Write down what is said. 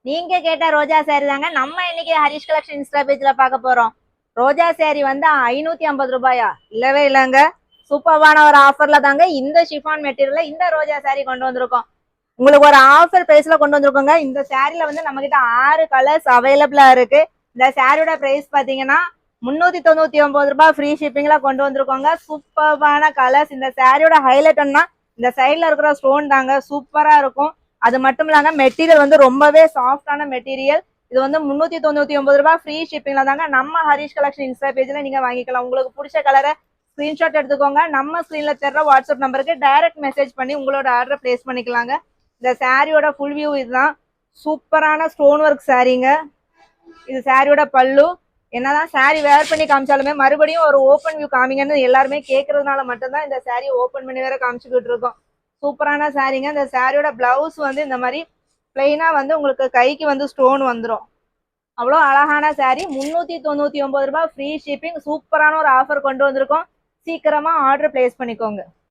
நீங்க கேட்ட ரோஜா சாரி தாங்க நம்ம இன்னைக்கு ஹரிஷ் கலெக்ஷன் இன்ஸ்டா பேஜ்ல பார்க்க போறோம். ரோஜா சாரி வந்து 550 ரூபாயா? இல்லவே இல்லைங்க. சூப்பர்வான ஒரு ஆஃபர்ல தாங்க இந்த ஷிஃபான் மெட்டீரியல்ல இந்த ரோஜா சாரி கொண்டு வந்திருக்கோம். உங்களுக்கு ஒரு ஆஃபர் பிரைஸ்ல கொண்டு வந்திருக்கோங்க. இந்த சாரில வந்து நம்ம கிட்ட 6 கலர்ஸ் அவைலபிளா இருக்கு. இந்த சாரியோட பிரைஸ் பாத்தீங்கன்னா 399 ரூபாய் ஃப்ரீ ஷிப்பிங்ல கொண்டு வந்திருக்கோங்க. சூப்பர்வான கலர்ஸ். இந்த சாரியோட ஹைலைட் என்ன, இந்த சைட்ல இருக்கிற ஸ்டோன் தாங்க சூப்பரா இருக்கும். அது மட்டும் இல்லாம மெட்டீரியல் வந்து ரொம்பவே சாஃப்டான மெட்டீரியல். இது வந்து 399 ரூபாய் ஃப்ரீ ஷிப்பிங்ல தாங்க நம்ம ஹரிஷ் கலெக்ஷன் இன்ஸ்டா பேஜ்ல நீங்க வாங்கிக்கலாம். உங்களுக்கு பிடிச்ச கலரை ஸ்கிரீன்ஷாட் எடுத்துக்கோங்க. நம்ம ஸ்கிரீன்ல தெரியற வாட்ஸ்அப் நம்பருக்கு டைரக்ட் மெசேஜ் பண்ணி உங்களோட ஆர்டர் பிளேஸ் பண்ணிக்கலாங்க. இந்த சாரியோட ஃபுல் வியூ இதுதான். சூப்பரான ஸ்டோன் ஒர்க் சாரீங்க. இது சாரியோட பல்லு. என்னதான் சாரி வேர் பண்ணி காமிச்சாலுமே மறுபடியும் ஒரு ஓப்பன் வியூ காமிங்கன்னு எல்லாருமே கேட்கறதுனால மட்டும்தான் இந்த சாரியை ஓப்பன் பண்ணி வேற காமிச்சுக்கிட்டு இருக்கோம். சூப்பரான சாரீங்க. இந்த சாரியோட பிளவுஸ் வந்து இந்த மாதிரி பிளெயினா வந்து உங்களுக்கு கைக்கு வந்து ஸ்டோன் வந்துடும். அவ்வளோ அழகான சாரி. 399 ரூபாய் ஃப்ரீ ஷிப்பிங். சூப்பரான ஒரு ஆஃபர் கொண்டு வந்திருக்கோம். சீக்கிரமா ஆர்டர் பிளேஸ் பண்ணிக்கோங்க.